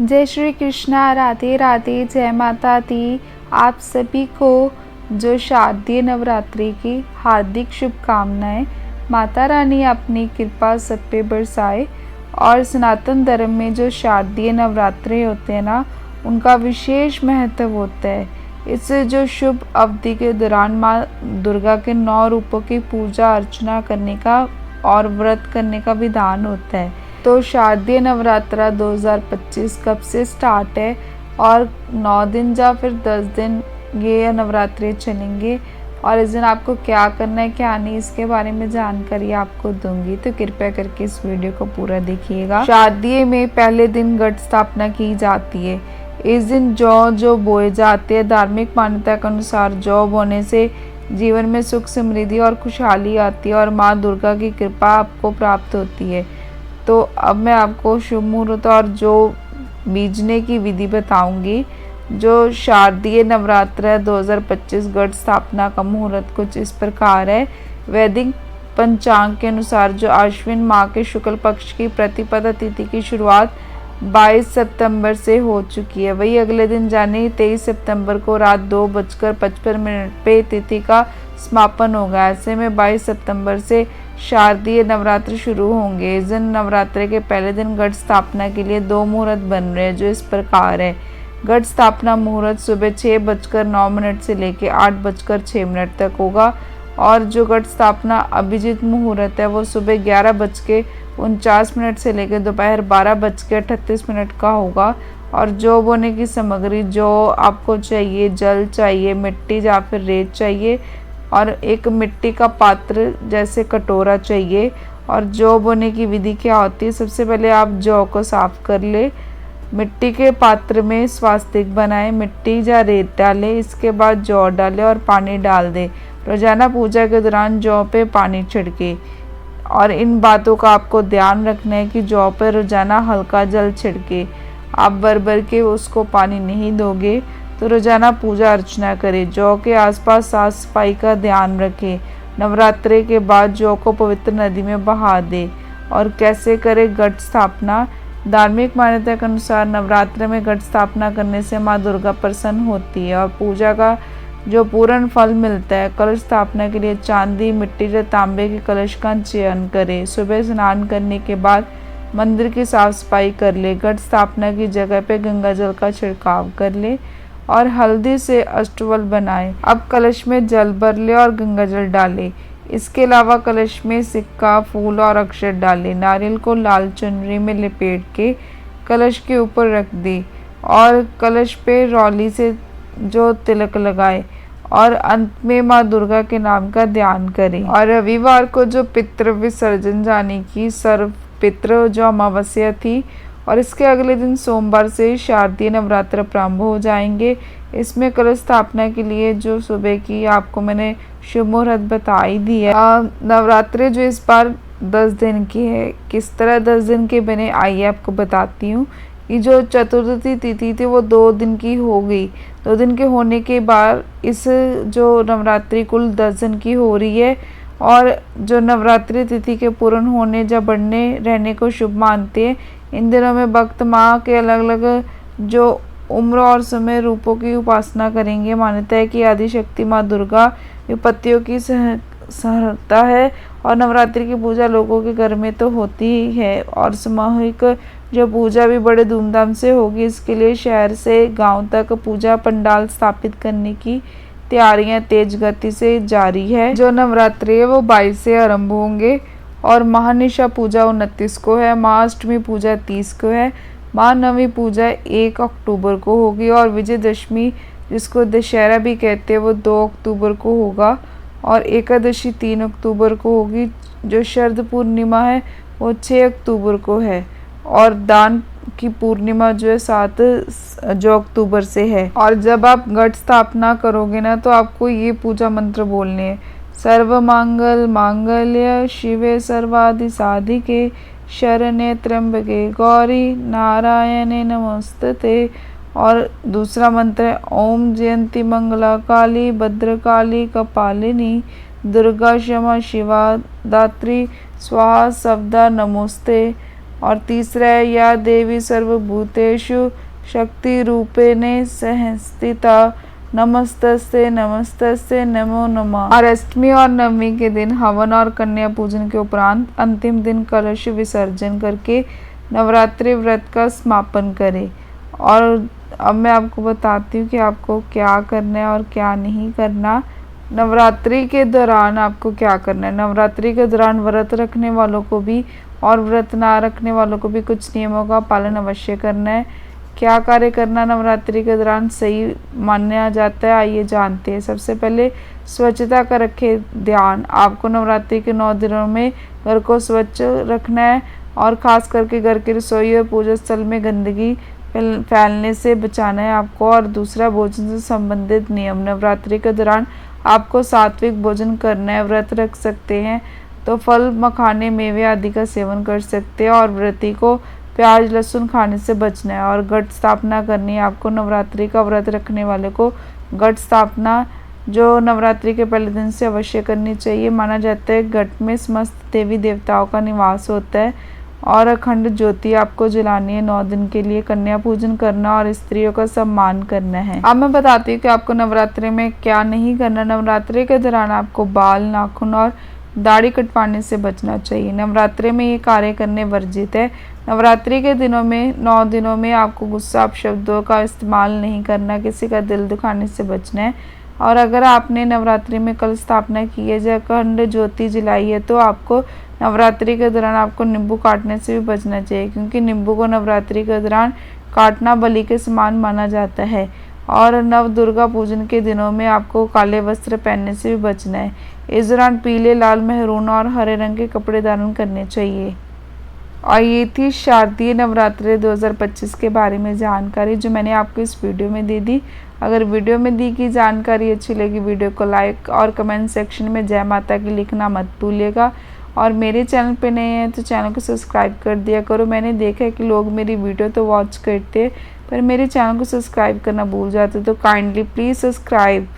जय श्री कृष्णा, राधे राधे, जय माता दी। आप सभी को जो शारदीय नवरात्रि की हार्दिक शुभकामनाएं। माता रानी अपनी कृपा सब पे बरसाए। और सनातन धर्म में जो शारदीय नवरात्रि होते हैं ना, उनका विशेष महत्व होता है। इस जो शुभ अवधि के दौरान माँ दुर्गा के 9 रूपों की पूजा अर्चना करने का और व्रत करने का विधान होता है। तो शारदीय नवरात्रा 2025 कब से स्टार्ट है और 9 दिन या फिर 10 दिन ये नवरात्रि चलेंगे, और इस दिन आपको क्या करना है क्या नहीं, इसके बारे में जानकारी आपको दूंगी। तो कृपया करके इस वीडियो को पूरा देखिएगा। शारदीय में पहले दिन घट स्थापना की जाती है। इस दिन जौ बोए जाते हैं। धार्मिक मान्यता के अनुसार जौ बोने से जीवन में सुख समृद्धि और खुशहाली आती है और माँ दुर्गा की कृपा आपको प्राप्त होती है। तो अब मैं आपको शुभ मुहूर्त और जो बीजने की विधि बताऊंगी। जो शारदीय नवरात्र 2025 घट स्थापना का मुहूर्त कुछ इस प्रकार है। वैदिक पंचांग के अनुसार जो आश्विन माह के शुक्ल पक्ष की प्रतिपदा तिथि की शुरुआत 22 सितंबर से हो चुकी है। वही अगले दिन यानी 23 सितंबर को रात 2:55 पे तिथि का समापन होगा। ऐसे में 22 सितंबर से शारदीय नवरात्र शुरू होंगे। इस दिन नवरात्रि के पहले दिन घट स्थापना के लिए 2 मुहूर्त बन रहे हैं, जो इस प्रकार है। घट स्थापना मुहूर्त सुबह 6:09 से लेकर 8:06 तक होगा। और जो घट स्थापना अभिजीत मुहूर्त है वो सुबह 11:49 से लेकर दोपहर 12:38 का होगा। और जौ बोने की सामग्री जो आपको चाहिए, जल चाहिए, मिट्टी या फिर रेत चाहिए, और एक मिट्टी का पात्र जैसे कटोरा चाहिए। और जौ बोने की विधि क्या होती है, सबसे पहले आप जौ को साफ कर ले, मिट्टी के पात्र में स्वास्तिक बनाएं, मिट्टी या रेत डालें, इसके बाद जौ डालें और पानी डाल दें। रोजाना पूजा के दौरान जौ पे पानी छिड़के। और इन बातों का आपको ध्यान रखना है कि जौ पे रोजाना हल्का जल छिड़के। आप भर के उसको पानी नहीं दोगे तो रोजाना पूजा अर्चना करें। जौ के आसपास साफ सफाई का ध्यान रखें। नवरात्रि के बाद जौ को पवित्र नदी में बहा दे। और कैसे करें घट स्थापना। धार्मिक मान्यता के अनुसार नवरात्र में घट स्थापना करने से माँ दुर्गा प्रसन्न होती है और पूजा का जो पूर्ण फल मिलता है। कलश स्थापना के लिए चांदी, मिट्टी या तांबे के कलश का चयन करें। सुबह स्नान करने के बाद मंदिर की साफ सफाई कर ले। घट स्थापना की जगह पे गंगा जल का छिड़काव कर ले और हल्दी से अष्टवल बनाए। अब कलश में जल भर ले और गंगा जल डाले। इसके अलावा कलश में सिक्का, फूल और अक्षत डाले। नारियल को लाल चुनरी में लपेट के कलश के ऊपर रख दे और कलश पे रौली से जो तिलक लगाए और अंत में माँ दुर्गा के नाम का ध्यान करें। और रविवार को जो पितृ विसर्जन यानी कि सर्व पितृ जो अमावस्या थी, और इसके अगले दिन सोमवार से शारदीय नवरात्र प्रारंभ हो जाएंगे। इसमें कलश स्थापना के लिए जो सुबह की आपको मैंने शुभ मुहूर्त बता ही दी है। नवरात्रि जो इस बार 10 दिन की है। किस तरह 10 दिन के बने, आइए आपको बताती हूँ। कि जो चतुर्थी तिथि थी वो 2 दिन की हो गई। 2 दिन के होने के बाद इस जो नवरात्रि कुल 10 दिन की हो रही है। और जो नवरात्रि तिथि के पूर्ण होने या बढ़ने रहने को शुभ मानते हैं। इन दिनों में भक्त माँ के अलग अलग जो उम्र और समय रूपों की उपासना करेंगे। मान्यता है कि आदिशक्ति माँ दुर्गा विपत्तियों की सहर्ता है और नवरात्रि की पूजा लोगों के घर में तो होती ही है और सामूहिक जो पूजा भी बड़े धूमधाम से होगी। इसके लिए शहर से गांव तक पूजा पंडाल स्थापित करने की तैयारियां तेज गति से जारी है। जो नवरात्रि है वो 22 से आरंभ होंगे और महानिशा पूजा 29 को है। महाअष्टमी पूजा 30 को है। महानवमी पूजा 1 अक्टूबर को होगी और विजयदशमी जिसको दशहरा भी कहते हैं वो 2 अक्टूबर को होगा। और एकादशी 3 अक्टूबर को होगी। जो शरद पूर्णिमा है वो 6 अक्टूबर को है। और दान की पूर्णिमा जो है 7 अक्टूबर से है। और जब आप घट स्थापना करोगे ना तो आपको ये पूजा मंत्र बोलने हैं। सर्व मांगल मांगल्य शिवे सर्वादि साधिके शरण्ये त्र्यंबके गौरी नारायणे नमोस्तुते। और दूसरा मंत्र है ओम जयंती मंगला काली भद्रकाली कपालिनी दुर्गा क्षमा शिवा दात्री स्वाहा सवदा नमोस्ते। और तीसरा है या देवी सर्वभूतेषु शक्ति रूपेण संस्थिता नमस्तस्ते नमस्तस्ते नमो नमः। और अष्टमी और नवमी के दिन हवन और कन्या पूजन के उपरांत अंतिम दिन कलश विसर्जन करके नवरात्रि व्रत का समापन करें। और अब मैं आपको बताती हूँ कि आपको क्या करना है और क्या नहीं करना। नवरात्रि के दौरान आपको क्या करना है। नवरात्रि के दौरान व्रत रखने वालों को भी और व्रत ना रखने वालों को भी कुछ नियमों का पालन अवश्य करना है। क्या कार्य करना नवरात्रि के दौरान सही माना जाता है, आइए जानते हैं। सबसे पहले स्वच्छता का रखें ध्यान। आपको नवरात्रि के 9 दिनों में घर को स्वच्छ रखना है और ख़ास करके घर की रसोई और पूजा स्थल में गंदगी फैलने से बचाना है आपको। और दूसरा, भोजन से संबंधित नियम। नवरात्रि के दौरान आपको सात्विक भोजन करना है। व्रत रख सकते हैं तो फल, मखाने, मेवे आदि का सेवन कर सकते हैं और व्रती को प्याज लहसुन खाने से बचना है। और घट स्थापना करनी है आपको। नवरात्रि का व्रत रखने वाले को घट स्थापना जो नवरात्रि के पहले दिन से अवश्य करनी चाहिए। माना जाता है घट में समस्त देवी देवताओं का निवास होता है और अखंड ज्योति आपको जलानी है 9 दिन के लिए। कन्या पूजन करना और स्त्रियों का सम्मान करना है। अब मैं बताती हूँ कि आपको नवरात्रि में क्या नहीं करना। नवरात्रि के दौरान आपको बाल, नाखून और दाढ़ी कटवाने से बचना चाहिए। नवरात्रि में ये कार्य करने वर्जित है। नवरात्रि के दिनों में 9 दिनों में आपको गुस्सा शब्दों का इस्तेमाल नहीं करना। किसी का दिल दुखाने से बचना है। और अगर आपने नवरात्रि में कल स्थापना की है या अखंड ज्योति जलाई है तो आपको नवरात्रि के दौरान आपको नींबू काटने से भी बचना चाहिए, क्योंकि नींबू को नवरात्रि के दौरान काटना बलि के समान माना जाता है। और नव दुर्गा पूजन के दिनों में आपको काले वस्त्र पहनने से भी बचना है। इस दौरान पीले, लाल, मेहरून और हरे रंग के कपड़े धारण करने चाहिए। और ये थी शारदीय नवरात्रि 2025 के बारे में जानकारी जो मैंने आपको इस वीडियो में दे दी। अगर वीडियो में दी गई जानकारी अच्छी लगी, वीडियो को लाइक और कमेंट सेक्शन में जय माता की लिखना मत भूलिएगा। और मेरे चैनल पे नए हैं तो चैनल को सब्सक्राइब कर दिया करो। मैंने देखा है कि लोग मेरी वीडियो तो वॉच करते हैं पर मेरे चैनल को सब्सक्राइब करना भूल जाते, तो काइंडली प्लीज़ सब्सक्राइब।